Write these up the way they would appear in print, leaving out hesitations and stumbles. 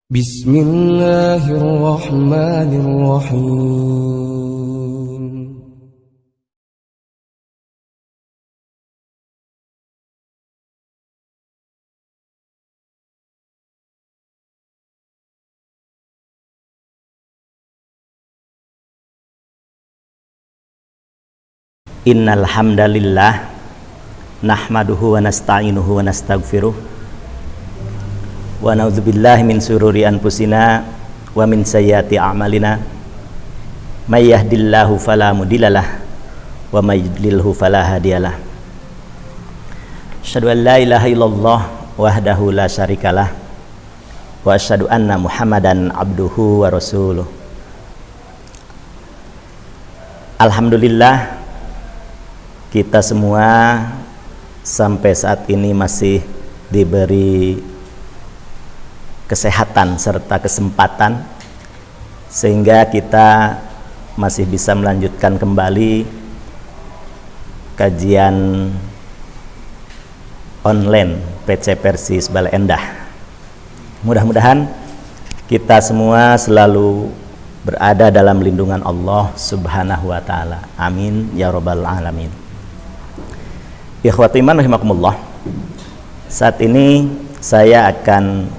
Bismillahirrahmanirrahim. Innal hamdalillah nahmaduhu wa nasta'inuhu wa nastaghfiruh wa na'udzubillahi min sururi anfusina wa min sayyiati a'malina may yahdihillahu fala mudhillalah wa may yudlilhu fala hadiyalah. Asyhadu an la ilaha illallah wahdahu la syarikalah wa asyhadu anna Muhammadan abduhu wa rasuluh. Alhamdulillah, kita semua sampai saat ini masih diberi kesehatan serta kesempatan sehingga kita masih bisa melanjutkan kembali kajian online PC Persis Bale Endah. Mudah-mudahan kita semua selalu berada dalam lindungan Allah Subhanahu wa taala. Amin ya rabbal alamin. Ikhwati iman rahimakumullah. Saat ini saya akan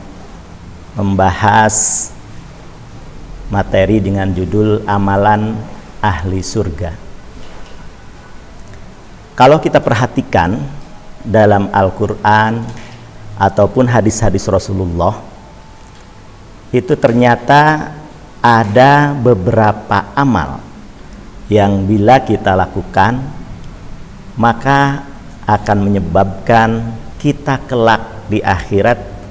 membahas materi dengan judul amalan ahli surga. Kalau kita perhatikan dalam Al-Quran ataupun hadis-hadis Rasulullah, itu ternyata ada beberapa amal yang bila kita lakukan maka akan menyebabkan kita kelak di akhirat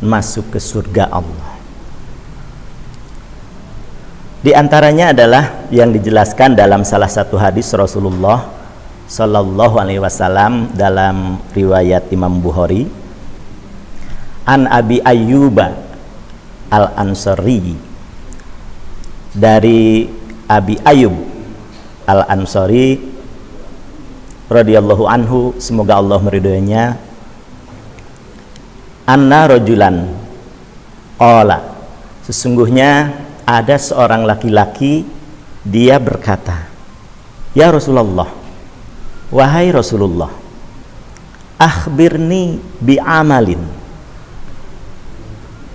masuk ke surga Allah. Di antaranya adalah yang dijelaskan dalam salah satu hadis Rasulullah Sallallahu Alaihi Wasallam dalam riwayat Imam Bukhari, an Abi Ayyub Al-Ansari, dari Abi Ayyub Al-Ansari radhiyallahu anhu, semoga Allah meridhoinya, anna rajulan qala, sesungguhnya ada seorang laki-laki, dia berkata, ya Rasulullah, wahai Rasulullah, akhbirni bi'amalin,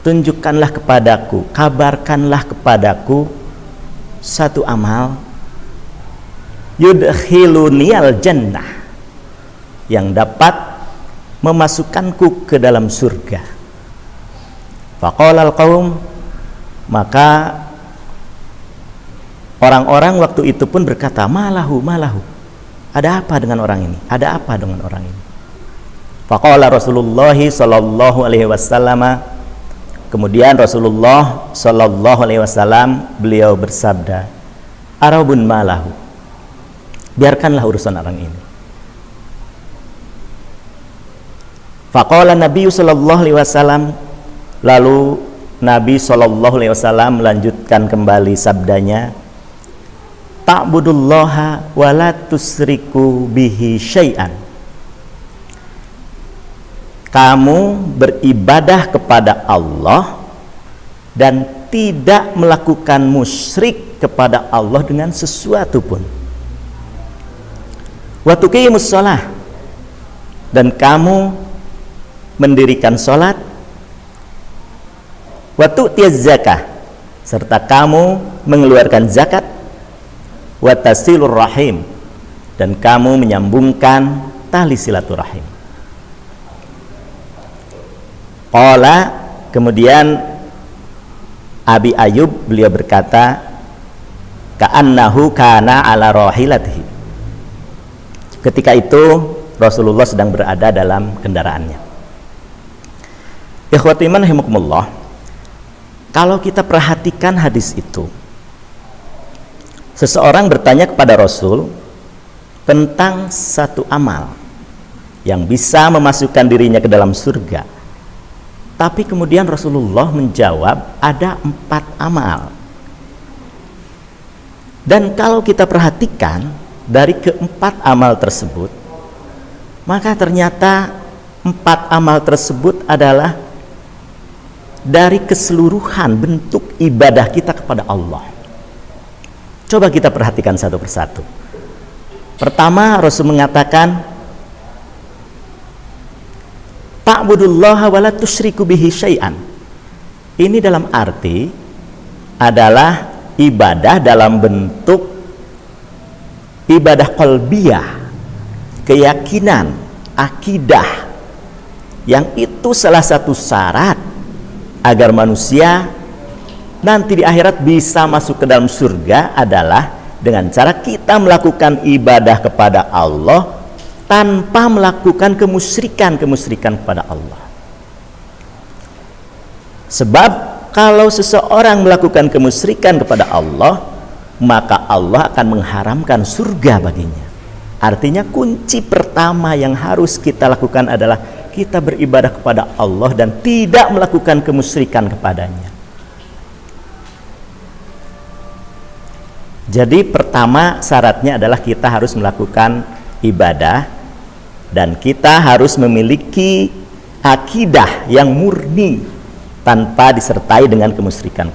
tunjukkanlah kepadaku, kabarkanlah kepadaku satu amal yudkhiluni al-jannah, yang dapat memasukkanku ke dalam surga. Faqala al-qaum, maka orang-orang waktu itu pun berkata, malahu, ada apa dengan orang ini? Ada apa dengan orang ini? Faqala Rasulullah sallallahu alaihi wasallam, kemudian Rasulullah sallallahu alaihi wasallam beliau bersabda, arabun malahu, biarkanlah urusan orang ini. Faqala Nabi sallallahu alaihi wasallam, lalu Nabi sallallahu alaihi wasallam melanjutkan kembali sabdanya, ta'budullaha wa la tusriku bihi syai'an, kamu beribadah kepada Allah dan tidak melakukan musyrik kepada Allah dengan sesuatu pun. Wa tuqimus shalah, dan kamu mendirikan salat. Wa tu'tiyaz zakah, serta kamu mengeluarkan zakat. Wa tasilur rahim, dan kamu menyambungkan tali silaturahim. Qala, kemudian Abi Ayyub beliau berkata, ka'annahu kana ala rahilatihi, ketika itu Rasulullah sedang berada dalam kendaraannya. Ikhwati iman rahimakumullah, kalau kita perhatikan hadis itu, seseorang bertanya kepada Rasul tentang satu amal yang bisa memasukkan dirinya ke dalam surga, tapi kemudian Rasulullah menjawab ada 4 amal. Dan kalau kita perhatikan dari keempat amal tersebut, maka ternyata 4 amal tersebut adalah dari keseluruhan bentuk ibadah kita kepada Allah. Coba kita perhatikan satu persatu. Pertama, Rasul mengatakan, ta'budullaha wa la tusyriku bihi syai'an. Ini dalam arti adalah ibadah dalam bentuk ibadah qalbiyah, keyakinan, akidah, yang itu salah satu syarat agar manusia nanti di akhirat bisa masuk ke dalam surga adalah dengan cara kita melakukan ibadah kepada Allah tanpa melakukan kemusyrikan kepada Allah. Sebab kalau seseorang melakukan kemusyrikan kepada Allah, maka Allah akan mengharamkan surga baginya. Artinya kunci pertama yang harus kita lakukan adalah kita beribadah kepada Allah dan tidak melakukan kemusyrikan kepadanya. Jadi pertama syaratnya adalah kita harus melakukan ibadah dan kita harus memiliki akidah yang murni tanpa disertai dengan kemusyrikan.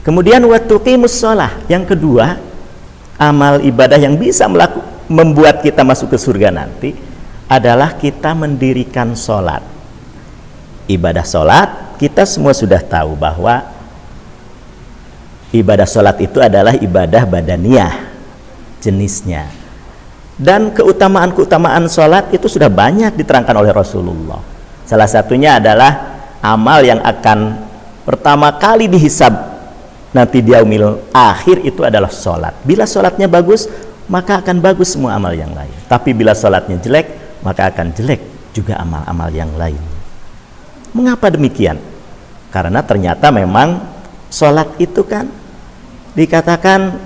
Kemudian wa tuqimus shalah, yang kedua, amal ibadah yang bisa membuat kita masuk ke surga nanti adalah kita mendirikan sholat. Ibadah sholat, kita semua sudah tahu bahwa ibadah sholat itu adalah ibadah badaniyah jenisnya, dan keutamaan sholat itu sudah banyak diterangkan oleh Rasulullah. Salah satunya adalah amal yang akan pertama kali dihisab nanti di yaumil akhir itu adalah sholat. Bila sholatnya bagus, maka akan bagus semua amal yang lain. Tapi bila sholatnya jelek, maka akan jelek juga amal-amal yang lain. Mengapa demikian? Karena ternyata memang sholat itu kan dikatakan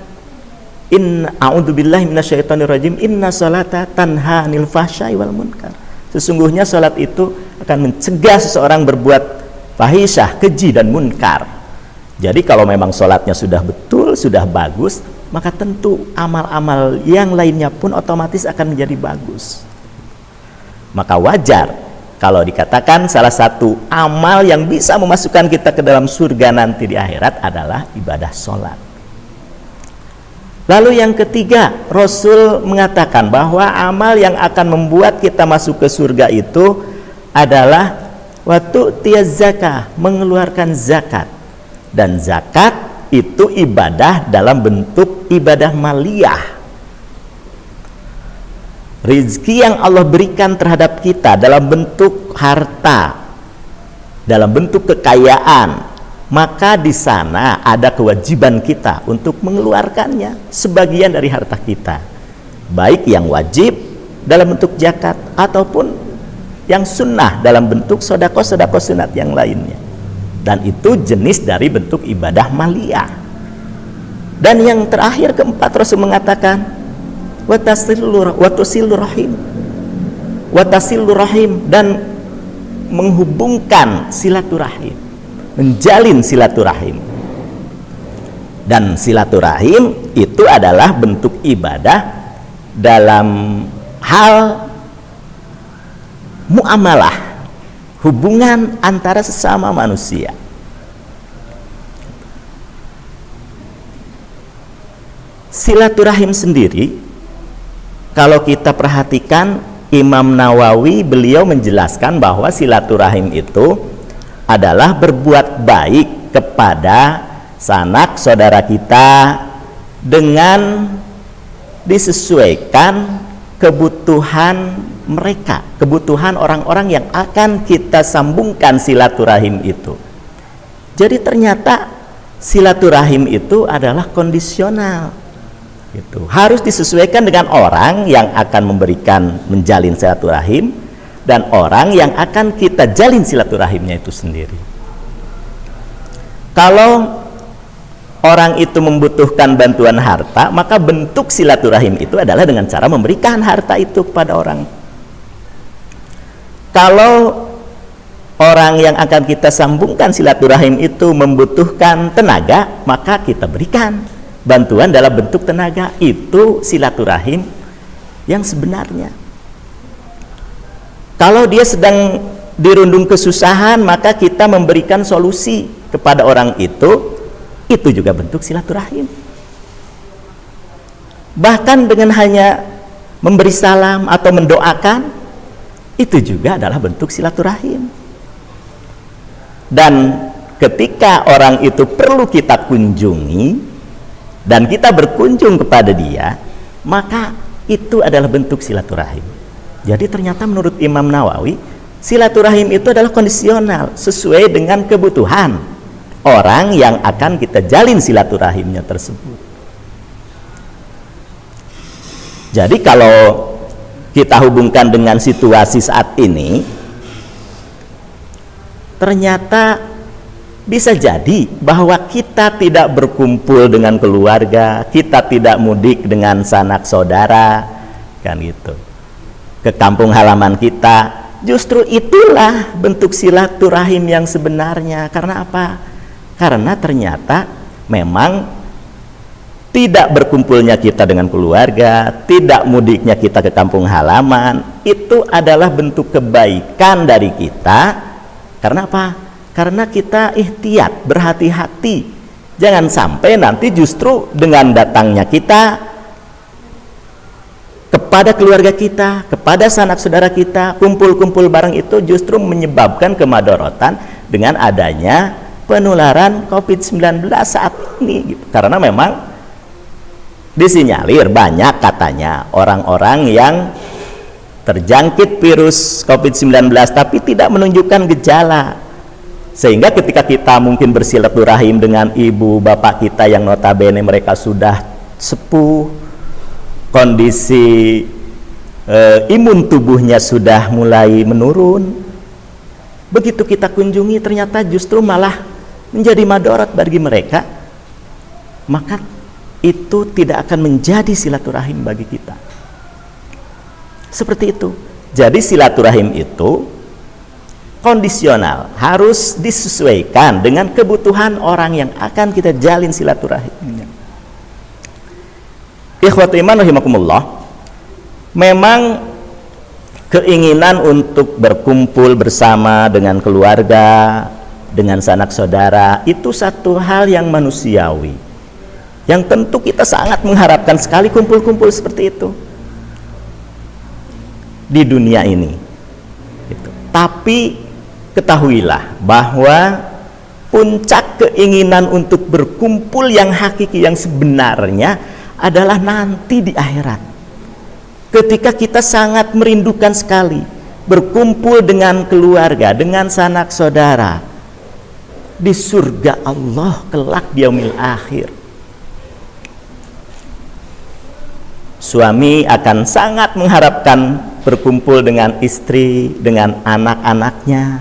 a'udzubillahi minasyaitonirrajim, inna sholata tanha 'anil fahsya'i wal munkar. Sesungguhnya sholat itu akan mencegah seseorang berbuat fahisyah, keji dan munkar. Jadi kalau memang sholatnya sudah betul, sudah bagus, maka tentu amal-amal yang lainnya pun otomatis akan menjadi bagus. Maka wajar kalau dikatakan salah satu amal yang bisa memasukkan kita ke dalam surga nanti di akhirat adalah ibadah sholat. Lalu yang ketiga, Rasul mengatakan bahwa amal yang akan membuat kita masuk ke surga itu adalah waktu tiaz zakah, mengeluarkan zakat. Dan zakat itu ibadah dalam bentuk ibadah maliyah. Rizki yang Allah berikan terhadap kita dalam bentuk harta, dalam bentuk kekayaan, maka di sana ada kewajiban kita untuk mengeluarkannya sebagian dari harta kita, baik yang wajib dalam bentuk zakat ataupun yang sunnah dalam bentuk sedekah sunat yang lainnya. Dan itu jenis dari bentuk ibadah maliyah. Dan yang terakhir keempat, Rasul mengatakan watasilur rahim, dan menghubungkan silaturahim, menjalin silaturahim. Dan silaturahim itu adalah bentuk ibadah dalam hal muamalah, hubungan antara sesama manusia. Silaturahim sendiri, kalau kita perhatikan, Imam Nawawi beliau menjelaskan bahwa silaturahim itu adalah berbuat baik kepada sanak saudara kita dengan disesuaikan kebutuhan mereka, kebutuhan orang-orang yang akan kita sambungkan silaturahim itu. Jadi ternyata silaturahim itu adalah kondisional. Itu harus disesuaikan dengan orang yang akan menjalin silaturahim dan orang yang akan kita jalin silaturahimnya itu sendiri. Kalau orang itu membutuhkan bantuan harta, maka bentuk silaturahim itu adalah dengan cara memberikan harta itu kepada orang. Kalau orang yang akan kita sambungkan silaturahim itu membutuhkan tenaga, maka kita berikan bantuan dalam bentuk tenaga. Itu silaturahim yang sebenarnya. Kalau dia sedang dirundung kesusahan, maka kita memberikan solusi kepada orang itu juga bentuk silaturahim. Bahkan dengan hanya memberi salam atau mendoakan, itu juga adalah bentuk silaturahim. Dan ketika orang itu perlu kita kunjungi dan kita berkunjung kepada dia, maka itu adalah bentuk silaturahim. Jadi ternyata menurut Imam Nawawi, silaturahim itu adalah kondisional, sesuai dengan kebutuhan orang yang akan kita jalin silaturahimnya tersebut. Jadi kalau kita hubungkan dengan situasi saat ini, ternyata bisa jadi bahwa kita tidak berkumpul dengan keluarga, kita tidak mudik dengan sanak saudara, kan gitu, ke kampung halaman kita. Justru itulah bentuk silaturahim yang sebenarnya. Karena apa? Karena ternyata memang tidak berkumpulnya kita dengan keluarga, tidak mudiknya kita ke kampung halaman, itu adalah bentuk kebaikan dari kita. Karena apa? Karena kita ihtiyat, berhati-hati, jangan sampai nanti justru dengan datangnya kita kepada keluarga kita, kepada sanak saudara kita, kumpul-kumpul bareng itu justru menyebabkan kemadorotan dengan adanya penularan COVID-19 saat ini gitu. Karena memang disinyalir banyak katanya orang-orang yang terjangkit virus COVID-19 tapi tidak menunjukkan gejala, sehingga ketika kita mungkin bersilaturahim dengan ibu bapak kita yang notabene mereka sudah sepuh, kondisi imun tubuhnya sudah mulai menurun, begitu kita kunjungi ternyata justru malah menjadi madarat bagi mereka, maka itu tidak akan menjadi silaturahim bagi kita. Seperti itu. Jadi silaturahim itu kondisional, harus disesuaikan dengan kebutuhan orang yang akan kita jalin silaturahimnya. Ikhwatu iman rahimakumullah, memang keinginan untuk berkumpul bersama dengan keluarga, dengan sanak saudara, itu satu hal yang manusiawi, yang tentu kita sangat mengharapkan sekali kumpul-kumpul seperti itu di dunia ini gitu. Tapi ketahuilah bahwa puncak keinginan untuk berkumpul yang hakiki, yang sebenarnya adalah nanti di akhirat, ketika kita sangat merindukan sekali berkumpul dengan keluarga, dengan sanak saudara di surga Allah kelak di yaumil akhir. Suami akan sangat mengharapkan berkumpul dengan istri, dengan anak-anaknya.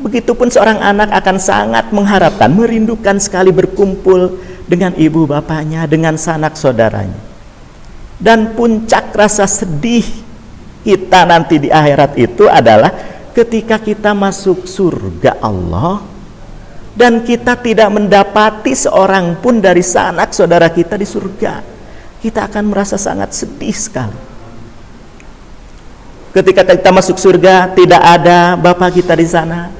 Begitupun seorang anak akan sangat mengharapkan, merindukan sekali berkumpul dengan ibu bapaknya, dengan sanak saudaranya. Dan puncak rasa sedih kita nanti di akhirat itu adalah ketika kita masuk surga Allah dan kita tidak mendapati seorang pun dari sanak saudara kita di surga. Kita akan merasa sangat sedih sekali. Ketika kita masuk surga, tidak ada bapak kita di sana,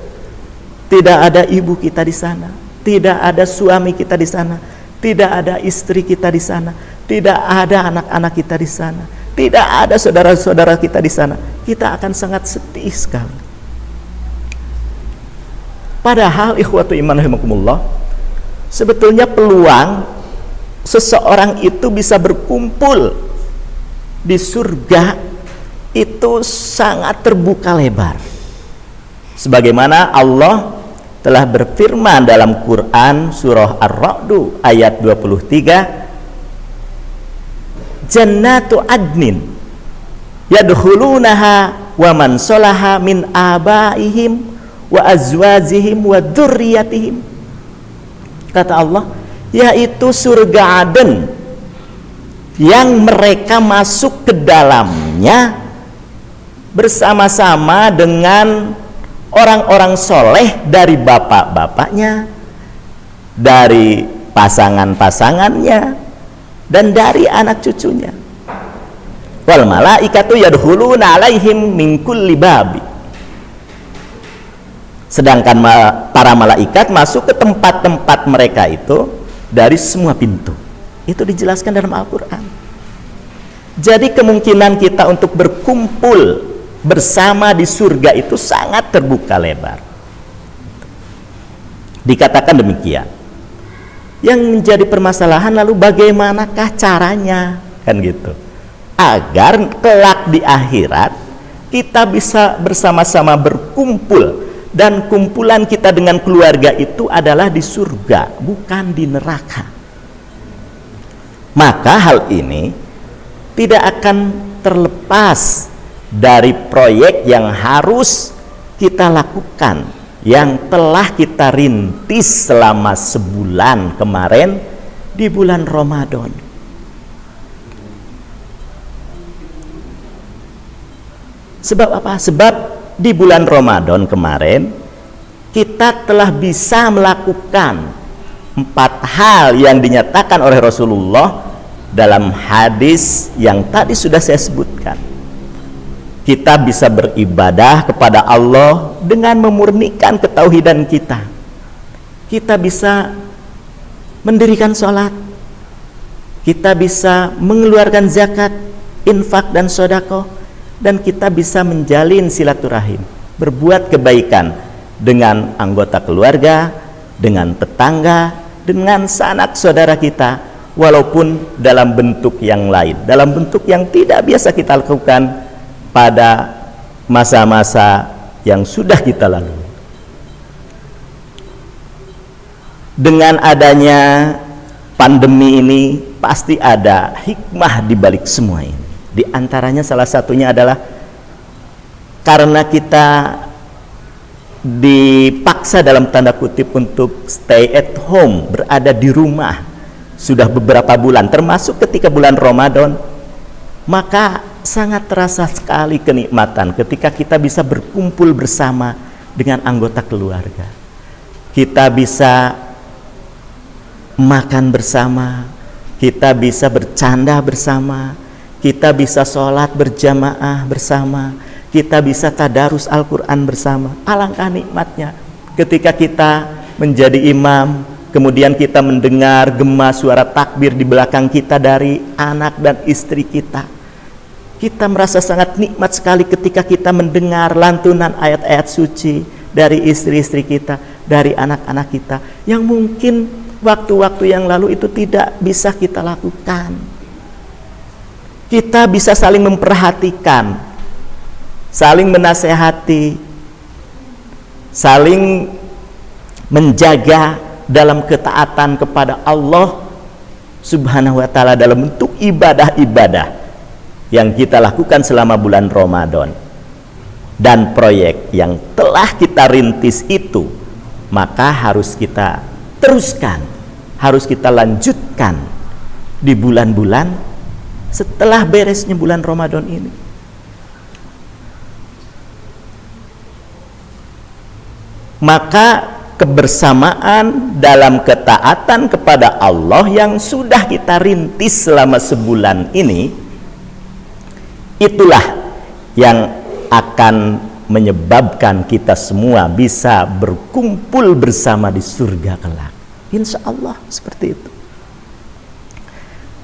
tidak ada ibu kita di sana, tidak ada suami kita di sana, tidak ada istri kita di sana, tidak ada anak-anak kita di sana, tidak ada saudara-saudara kita di sana. Kita akan sangat sedih sekali. Padahal ikhwatu iman rahimakumullah, sebetulnya peluang seseorang itu bisa berkumpul di surga itu sangat terbuka lebar. Sebagaimana Allah telah berfirman dalam Quran surah Ar-Ra'd ayat 23, Jannatu adnin yadkhulunaha wa man salaha min abaihim wa azwajihim wa dzurriyyatihim. Kata Allah, yaitu surga Aden yang mereka masuk ke dalamnya bersama-sama dengan orang-orang soleh dari bapak-bapaknya, dari pasangan-pasangannya, dan dari anak cucunya. Wal malaikatu yadkhuluna alaihim min kulli babi. Sedangkan para malaikat masuk ke tempat-tempat mereka itu dari semua pintu. Itu dijelaskan dalam Al-Quran. Jadi kemungkinan kita untuk berkumpul bersama di surga itu sangat terbuka lebar. Dikatakan demikian. Yang menjadi permasalahan lalu bagaimanakah caranya, kan gitu, agar kelak di akhirat kita bisa bersama-sama berkumpul, dan kumpulan kita dengan keluarga itu adalah di surga, bukan di neraka. Maka hal ini tidak akan terlepas dari proyek yang harus kita lakukan, yang telah kita rintis selama sebulan kemarin di bulan Ramadan. Sebab apa? Sebab di bulan Ramadan kemarin kita telah bisa melakukan 4 hal yang dinyatakan oleh Rasulullah dalam hadis yang tadi sudah saya sebutkan. Kita bisa beribadah kepada Allah dengan memurnikan ketauhidan kita. Kita bisa mendirikan sholat. Kita bisa mengeluarkan zakat, infak dan sedekah, dan kita bisa menjalin silaturahim, berbuat kebaikan dengan anggota keluarga, dengan tetangga, dengan sanak saudara kita, walaupun dalam bentuk yang lain, dalam bentuk yang tidak biasa kita lakukan pada masa-masa yang sudah kita lalui. Dengan adanya pandemi ini pasti ada hikmah di balik semua ini. Di antaranya salah satunya adalah karena kita dipaksa dalam tanda kutip untuk stay at home, berada di rumah sudah beberapa bulan, termasuk ketika bulan Ramadan, maka sangat terasa sekali kenikmatan ketika kita bisa berkumpul bersama dengan anggota keluarga. Kita bisa makan bersama, kita bisa bercanda bersama, kita bisa sholat berjamaah bersama, kita bisa tadarus Al-Quran bersama. Alangkah nikmatnya ketika kita menjadi imam, kemudian kita mendengar gema suara takbir di belakang kita dari anak dan istri kita. Kita merasa sangat nikmat sekali ketika kita mendengar lantunan ayat-ayat suci dari istri-istri kita, dari anak-anak kita, yang mungkin waktu-waktu yang lalu itu tidak bisa kita lakukan. Kita bisa saling memperhatikan, saling menasehati, saling menjaga dalam ketaatan kepada Allah Subhanahu wa ta'ala dalam bentuk ibadah-ibadah yang kita lakukan selama bulan Ramadan. Dan proyek yang telah kita rintis itu maka harus kita teruskan, harus kita lanjutkan di bulan-bulan setelah beresnya bulan Ramadan ini. Maka kebersamaan dalam ketaatan kepada Allah yang sudah kita rintis selama sebulan ini, itulah yang akan menyebabkan kita semua bisa berkumpul bersama di surga kelak. Insya Allah seperti itu.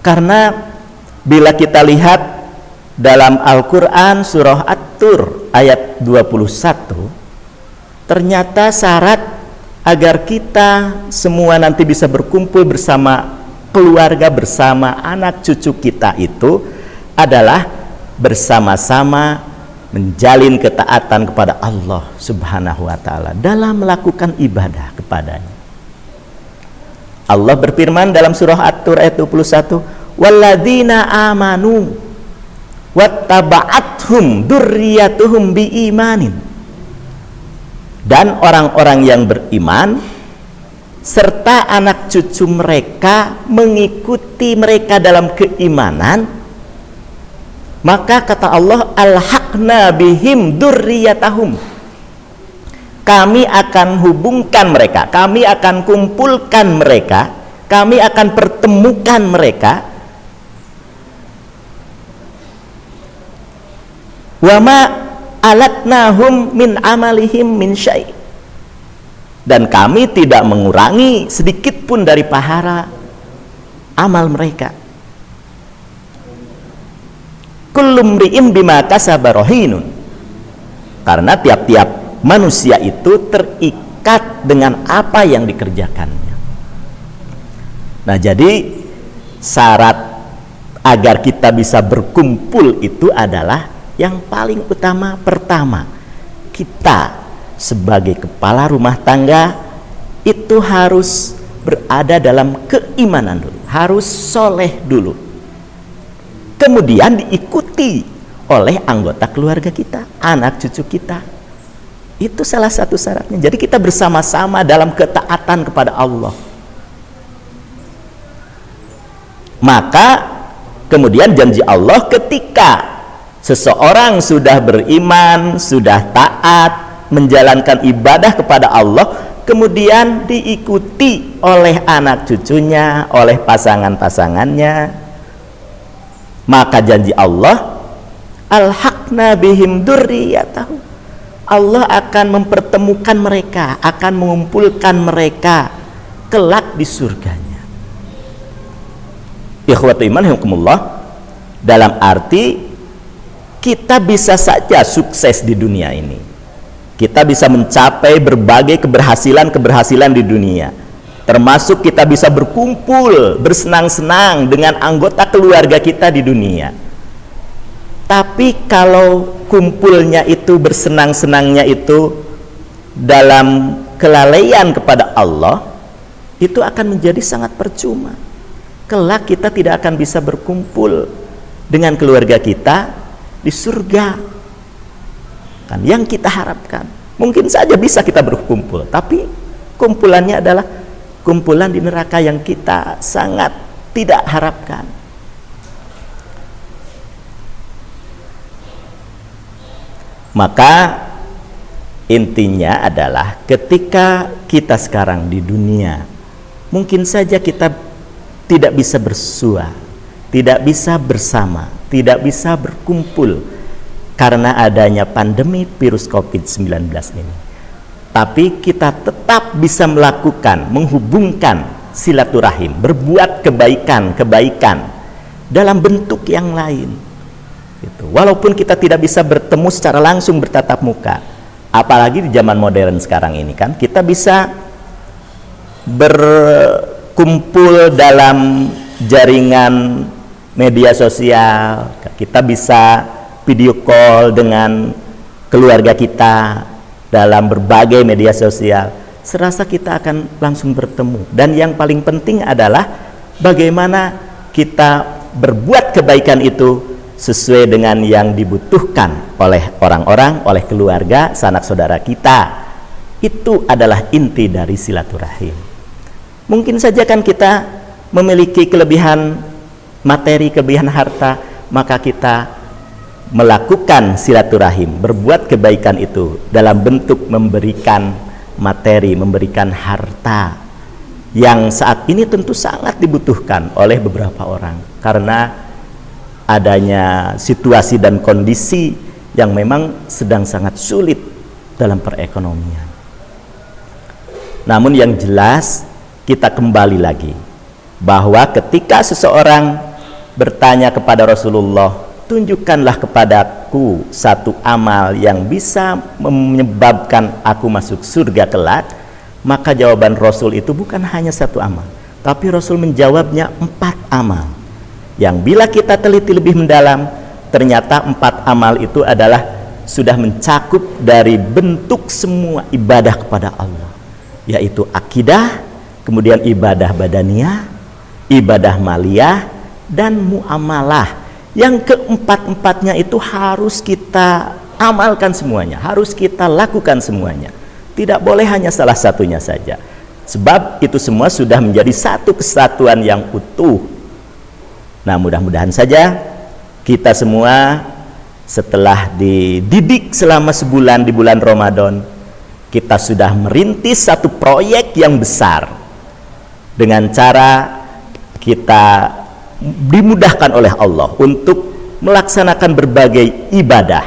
Karena bila kita lihat dalam Al-Quran surah At-Tur ayat 21, ternyata syarat agar kita semua nanti bisa berkumpul bersama keluarga, bersama anak cucu kita itu adalah bersama-sama menjalin ketaatan kepada Allah Subhanahu wa ta'ala dalam melakukan ibadah kepadanya. Allah berfirman dalam surah At-Tur ayat 21, walladzina amanu wattaba'athum dzurriyyatuhum biimanin, dan orang-orang yang beriman serta anak cucu mereka mengikuti mereka dalam keimanan, maka kata Allah, alhaqna bihim dzurriyyatahum, kami akan hubungkan mereka, kami akan kumpulkan mereka, kami akan pertemukan mereka. Wa ma alatnahum min amalihim min syai', dan kami tidak mengurangi sedikit pun dari pahala amal mereka. Kullu mri'in bima kasaba rahinun. Karena tiap-tiap manusia itu terikat dengan apa yang dikerjakannya. Nah, jadi syarat agar kita bisa berkumpul itu adalah yang paling utama, pertama, kita sebagai kepala rumah tangga itu harus berada dalam keimanan dulu, harus soleh dulu, kemudian diikuti oleh anggota keluarga kita, anak cucu kita. Itu salah satu syaratnya. Jadi kita bersama-sama dalam ketaatan kepada Allah. Maka kemudian janji Allah, ketika seseorang sudah beriman, sudah taat, menjalankan ibadah kepada Allah, kemudian diikuti oleh anak cucunya, oleh pasangan-pasangannya, maka janji Allah, alhaqna bihim dzurriyyatahum, Allah akan mempertemukan mereka, akan mengumpulkan mereka kelak di surganya. Ikhwatu iman rahimakumullah, dalam arti kita bisa saja sukses di dunia ini, kita bisa mencapai berbagai keberhasilan di dunia, termasuk kita bisa berkumpul, bersenang-senang dengan anggota keluarga kita di dunia. Tapi kalau kumpulnya itu, bersenang-senangnya itu dalam kelalaian kepada Allah, itu akan menjadi sangat percuma. Kelak kita tidak akan bisa berkumpul dengan keluarga kita di surga. Kan yang kita harapkan, mungkin saja bisa kita berkumpul, tapi kumpulannya adalah kumpulan di neraka yang kita sangat tidak harapkan. Maka intinya adalah ketika kita sekarang di dunia, mungkin saja kita tidak bisa bersua, tidak bisa bersama, tidak bisa berkumpul karena adanya pandemi virus COVID-19 ini. Tapi kita tetap bisa melakukan, menghubungkan silaturahim, berbuat kebaikan dalam bentuk yang lain. Gitu. Walaupun kita tidak bisa bertemu secara langsung, bertatap muka, apalagi di zaman modern sekarang ini kan, kita bisa berkumpul dalam jaringan media sosial, kita bisa video call dengan keluarga kita dalam berbagai media sosial. Serasa kita akan langsung bertemu, dan yang paling penting adalah bagaimana kita berbuat kebaikan itu sesuai dengan yang dibutuhkan oleh orang-orang, oleh keluarga, sanak saudara kita. Itu adalah inti dari silaturahim. Mungkin saja kan kita memiliki kelebihan materi, kelebihan harta, maka kita melakukan silaturahim, berbuat kebaikan itu dalam bentuk memberikan materi, memberikan harta yang saat ini tentu sangat dibutuhkan oleh beberapa orang karena adanya situasi dan kondisi yang memang sedang sangat sulit dalam perekonomian. Namun yang jelas kita kembali lagi bahwa ketika seseorang bertanya kepada Rasulullah, tunjukkanlah kepadaku satu amal yang bisa menyebabkan aku masuk surga kelak, maka jawaban Rasul itu bukan hanya satu amal, tapi Rasul menjawabnya 4 amal. Yang bila kita teliti lebih mendalam, ternyata 4 amal itu adalah sudah mencakup dari bentuk semua ibadah kepada Allah, yaitu akidah, kemudian ibadah badaniyah, ibadah maliyah, dan muamalah. Yang keempat-empatnya itu harus kita amalkan semuanya, harus kita lakukan semuanya. Tidak boleh hanya salah satunya saja, sebab itu semua sudah menjadi satu kesatuan yang utuh. Nah, mudah-mudahan saja kita semua setelah dididik selama sebulan di bulan Ramadan, kita sudah merintis satu proyek yang besar dengan cara kita dimudahkan oleh Allah untuk melaksanakan berbagai ibadah.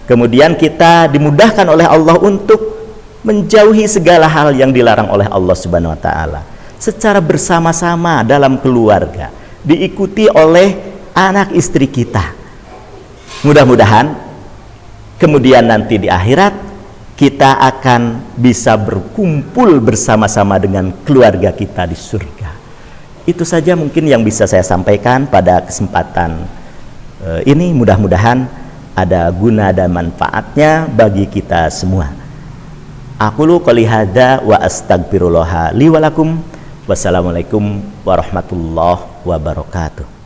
Kemudian kita dimudahkan oleh Allah untuk menjauhi segala hal yang dilarang oleh Allah Subhanahu wa taala secara bersama-sama dalam keluarga, diikuti oleh anak istri kita. Mudah-mudahan kemudian nanti di akhirat kita akan bisa berkumpul bersama-sama dengan keluarga kita di surga. Itu saja mungkin yang bisa saya sampaikan pada kesempatan ini. Mudah-mudahan ada guna dan manfaatnya bagi kita semua. Aqulu qouli hadza wa astaghfirullah li wa lakum. Wassalamualaikum warahmatullahi wabarakatuh.